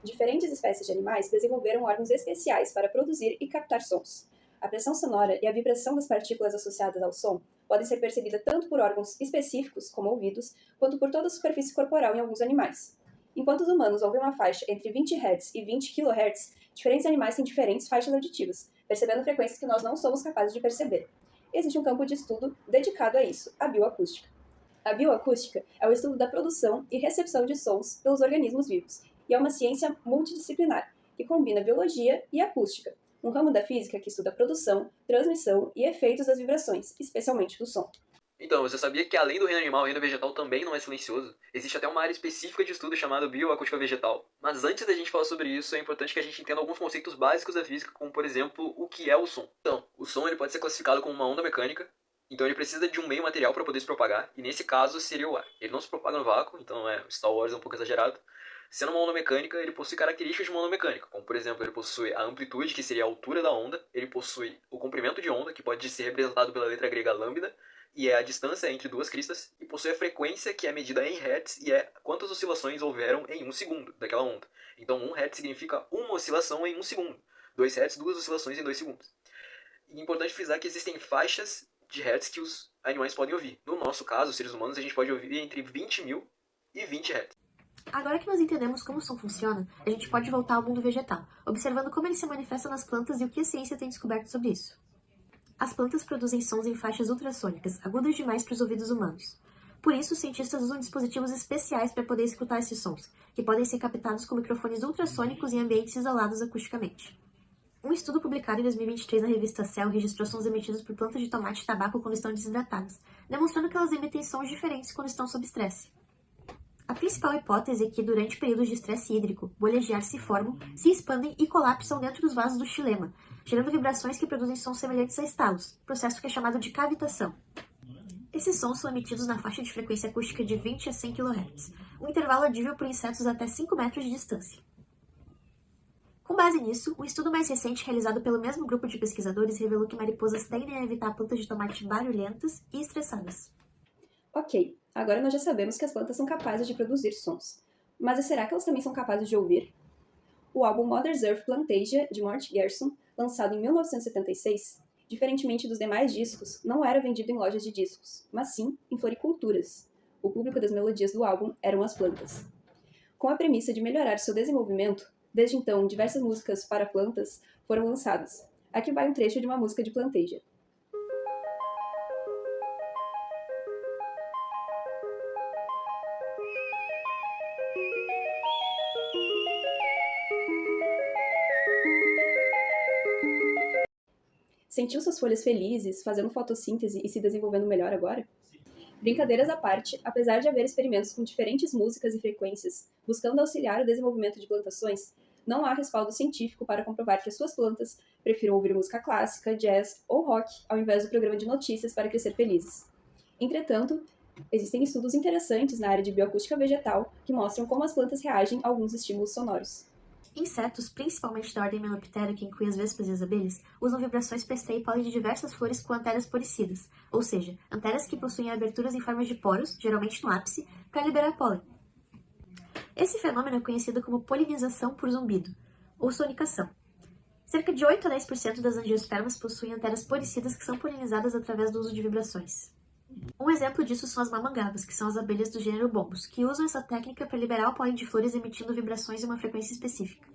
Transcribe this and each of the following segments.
Diferentes espécies de animais desenvolveram órgãos especiais para produzir e captar sons. A pressão sonora e a vibração das partículas associadas ao som podem ser percebidas tanto por órgãos específicos, como ouvidos, quanto por toda a superfície corporal em alguns animais. Enquanto os humanos ouvem uma faixa entre 20 Hz e 20 kHz, diferentes animais têm diferentes faixas auditivas, percebendo frequências que nós não somos capazes de perceber. Existe um campo de estudo dedicado a isso, a bioacústica. A bioacústica é o estudo da produção e recepção de sons pelos organismos vivos, e é uma ciência multidisciplinar, que combina biologia e acústica, um ramo da física que estuda a produção, transmissão e efeitos das vibrações, especialmente do som. Então, você sabia que além do reino animal, o reino vegetal também não é silencioso? Existe até uma área específica de estudo chamada bioacústica vegetal. Mas antes da gente falar sobre isso, é importante que a gente entenda alguns conceitos básicos da física, como por exemplo, o que é o som. Então, o som ele pode ser classificado como uma onda mecânica, então ele precisa de um meio material para poder se propagar, e nesse caso seria o ar. Ele não se propaga no vácuo, então Star Wars é um pouco exagerado. Sendo uma onda mecânica, ele possui características de uma onda mecânica, como por exemplo, ele possui a amplitude, que seria a altura da onda, ele possui o comprimento de onda, que pode ser representado pela letra grega lambda, e é a distância entre duas cristas, e possui a frequência, que é medida em Hz, e é quantas oscilações houveram em um segundo daquela onda. Então 1 Hz significa uma oscilação em um segundo, 2 Hz, duas oscilações em 2 segundos. E é importante frisar que existem faixas de Hz que os animais podem ouvir. No nosso caso, os seres humanos, a gente pode ouvir entre 20.000 e 20 Hz. Agora que nós entendemos como o som funciona, a gente pode voltar ao mundo vegetal, observando como ele se manifesta nas plantas e o que a ciência tem descoberto sobre isso. As plantas produzem sons em faixas ultrassônicas, agudas demais para os ouvidos humanos. Por isso, os cientistas usam dispositivos especiais para poder escutar esses sons, que podem ser captados com microfones ultrassônicos em ambientes isolados acusticamente. Um estudo publicado em 2023 na revista Cell registrou sons emitidos por plantas de tomate e tabaco quando estão desidratadas, demonstrando que elas emitem sons diferentes quando estão sob estresse. A principal hipótese é que, durante períodos de estresse hídrico, bolhas de ar se formam, se expandem e colapsam dentro dos vasos do xilema, gerando vibrações que produzem sons semelhantes a estalos, processo que é chamado de cavitação. Esses sons são emitidos na faixa de frequência acústica de 20 a 100 kHz, um intervalo audível por insetos até 5 metros de distância. Com base nisso, um estudo mais recente realizado pelo mesmo grupo de pesquisadores revelou que mariposas tendem a evitar plantas de tomate barulhentas e estressadas. Ok, agora nós já sabemos que as plantas são capazes de produzir sons. Mas será que elas também são capazes de ouvir? O álbum Mother's Earth Plantasia, de Mort Gerson, lançado em 1976, diferentemente dos demais discos, não era vendido em lojas de discos, mas sim em floriculturas. O público das melodias do álbum eram as plantas. Com a premissa de melhorar seu desenvolvimento, desde então diversas músicas para plantas foram lançadas. Aqui vai um trecho de uma música de Plantasia. Sentiu suas folhas felizes, fazendo fotossíntese e se desenvolvendo melhor agora? Brincadeiras à parte, apesar de haver experimentos com diferentes músicas e frequências buscando auxiliar o desenvolvimento de plantações, não há respaldo científico para comprovar que as suas plantas prefiram ouvir música clássica, jazz ou rock ao invés do programa de notícias para crescer felizes. Entretanto, existem estudos interessantes na área de bioacústica vegetal que mostram como as plantas reagem a alguns estímulos sonoros. Insetos, principalmente da ordem Meloptera, que inclui as vespas e as abelhas, usam vibrações para extrair pólen de diversas flores com anteras poricidas, ou seja, anteras que possuem aberturas em forma de poros, geralmente no ápice, para liberar pólen. Esse fenômeno é conhecido como polinização por zumbido, ou sonicação. Cerca de 8 a 10% das angiospermas possuem anteras poricidas que são polinizadas através do uso de vibrações. Um exemplo disso são as mamangavas, que são as abelhas do gênero Bombus, que usam essa técnica para liberar o pólen de flores emitindo vibrações em uma frequência específica.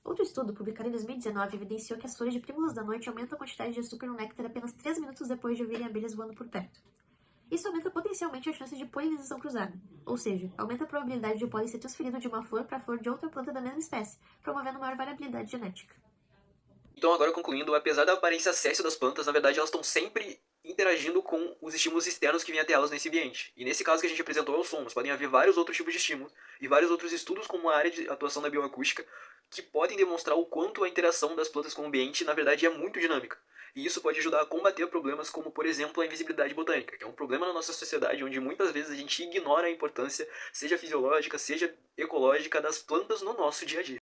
Outro estudo, publicado em 2019, evidenciou que as flores de prímulas da noite aumentam a quantidade de açúcar no néctar apenas 3 minutos depois de ouvirem abelhas voando por perto. Isso aumenta potencialmente a chance de polinização cruzada, ou seja, aumenta a probabilidade de o pólen ser transferido de uma flor para a flor de outra planta da mesma espécie, promovendo maior variabilidade genética. Então, agora concluindo, apesar da aparência acéssio das plantas, na verdade elas estão sempre interagindo com os estímulos externos que vêm até elas nesse ambiente. E nesse caso que a gente apresentou é o som, mas podem haver vários outros tipos de estímulos e vários outros estudos como a área de atuação da bioacústica que podem demonstrar o quanto a interação das plantas com o ambiente na verdade é muito dinâmica. E isso pode ajudar a combater problemas como, por exemplo, a invisibilidade botânica, que é um problema na nossa sociedade onde muitas vezes a gente ignora a importância, seja fisiológica, seja ecológica, das plantas no nosso dia a dia.